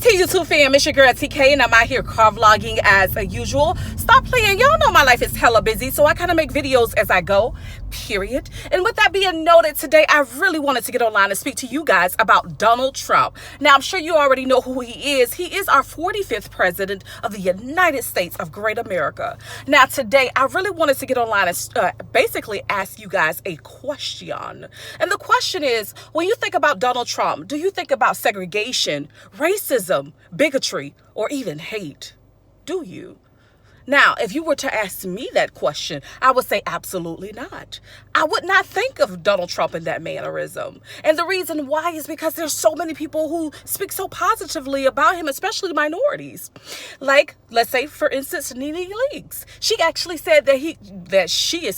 Hey YouTube fam, it's your girl TK and I'm out here car vlogging as usual. Stop playing, y'all know my life is hella busy, so I kind of make videos as I go, period. And with that being noted, today I really wanted to get online and speak to you guys about Donald Trump. Now I'm sure you already know who he is. He is our 45th president of the United States of Great America. Now today I really wanted to get online and basically ask you guys a question. And the question is, when you think about Donald Trump, do you think about segregation, racism, bigotry, or even hate? Do you? Now, if you were to ask me that question, I would say absolutely not. I would not think of Donald Trump in that mannerism. And the reason why is because there's so many people who speak so positively about him, especially minorities. Like, let's say, for instance, Nene Leakes. She actually said that she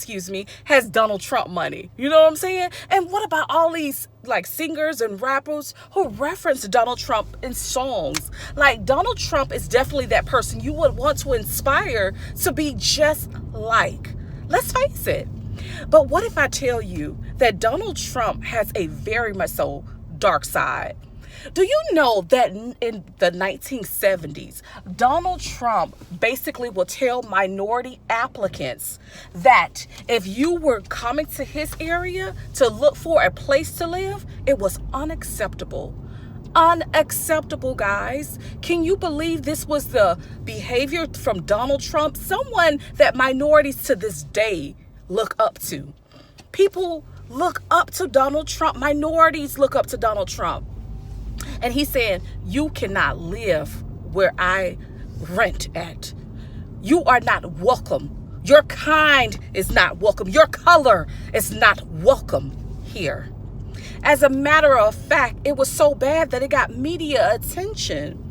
has Donald Trump money. You know what I'm saying? And what about all these like singers and rappers who reference Donald Trump in songs? Like, Donald Trump is definitely that person you would want to inspire to be just like. Let's face it. But what if I tell you that Donald Trump has a very much so dark side? Do you know that in the 1970s, Donald Trump basically will tell minority applicants that if you were coming to his area to look for a place to live, it was unacceptable. Unacceptable, guys. Can you believe this was the behavior from Donald Trump? Someone that minorities to this day look up to. People look up to Donald Trump. Minorities look up to Donald Trump. And he's saying, you cannot live where I rent at. You are not welcome. Your kind is not welcome. Your color is not welcome here. As a matter of fact, it was so bad that it got media attention.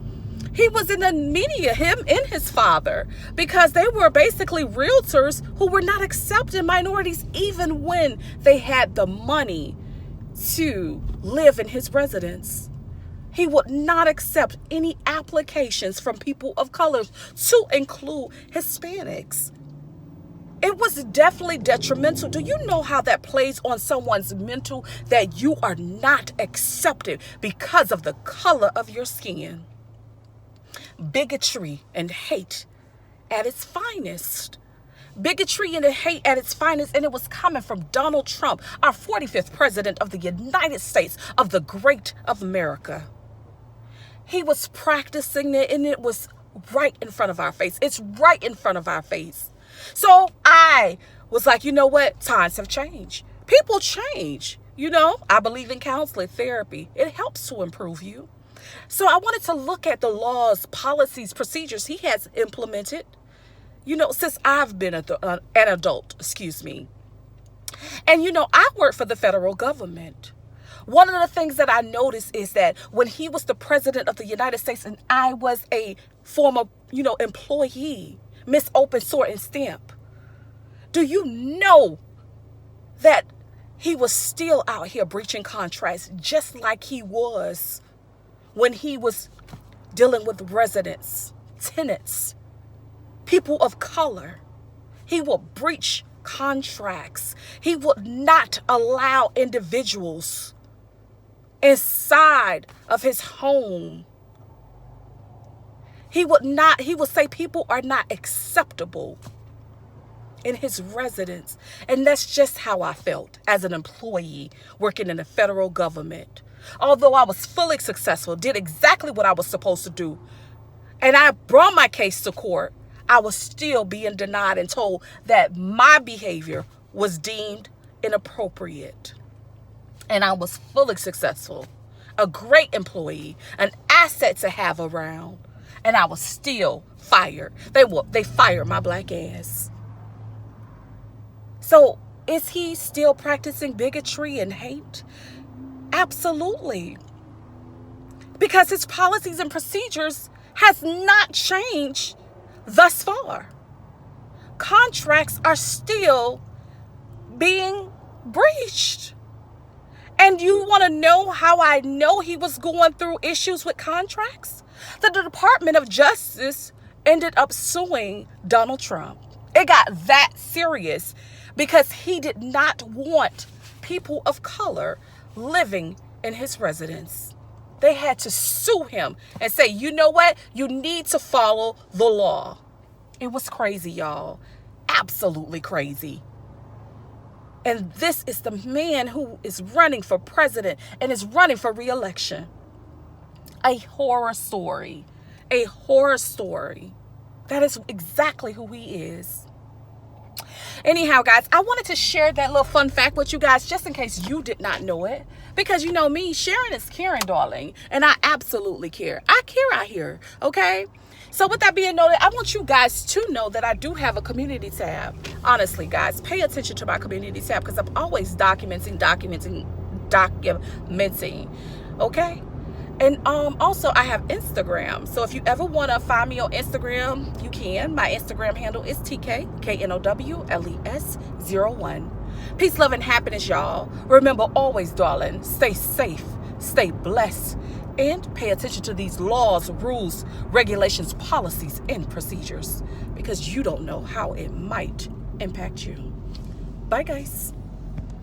He was in the media, him and his father, because they were basically realtors who were not accepting minorities even when they had the money to live in his residence. He would not accept any applications from people of color, to include Hispanics. It was definitely detrimental. Do you know how that plays on someone's mental, that you are not accepted because of the color of your skin? Bigotry and hate at its finest. Bigotry and hate at its finest, and it was coming from Donald Trump, our 45th president of the United States of the Great of America. He was practicing it, and it was right in front of our face. It's right in front of our face. So I was like, you know what? Times have changed. People change. You know, I believe in counseling, therapy. It helps to improve you. So I wanted to look at the laws, policies, procedures he has implemented, you know, since I've been an adult, And, you know, I work for the federal government. One of the things that I noticed is that when he was the president of the United States and I was a former, employee, Miss Open Sort and Stamp, do you know that he was still out here breaching contracts just like he was when he was dealing with residents, tenants, people of color? He will breach contracts. He would not allow individuals inside of his home. He would say people are not acceptable in his residence. And that's just how I felt as an employee working in the federal government. Although I was fully successful, did exactly what I was supposed to do, and I brought my case to court, I was still being denied and told that my behavior was deemed inappropriate. And I was fully successful, a great employee, an asset to have around, and I was still fired. They fired my black ass. So is he still practicing bigotry and hate? Absolutely. Because his policies and procedures has not changed thus far. Contracts are still being breached. And you want to know how I know he was going through issues with contracts? The Department of Justice ended up suing Donald Trump. It got that serious because he did not want people of color living in his residence. They had to sue him and say, you know what? You need to follow the law. It was crazy, y'all. Absolutely crazy. And this is the man who is running for president and is running for re-election. A horror story. A horror story. That is exactly who he is. Anyhow, guys, I wanted to share that little fun fact with you guys just in case you did not know it. Because you know me, sharing is caring, darling. And I absolutely care. I care out here, okay? So with that being noted, I want you guys to know that I do have a community tab. Honestly, guys, pay attention to my community tab because I'm always documenting, okay? And also I have Instagram. So if you ever want to find me on Instagram, you can. My Instagram handle is TKNOWLES01. Peace, love, and happiness, y'all. Remember always, darling, stay safe, stay blessed, and pay attention to these laws, rules, regulations, policies, and procedures because you don't know how it might impact you. Bye, guys.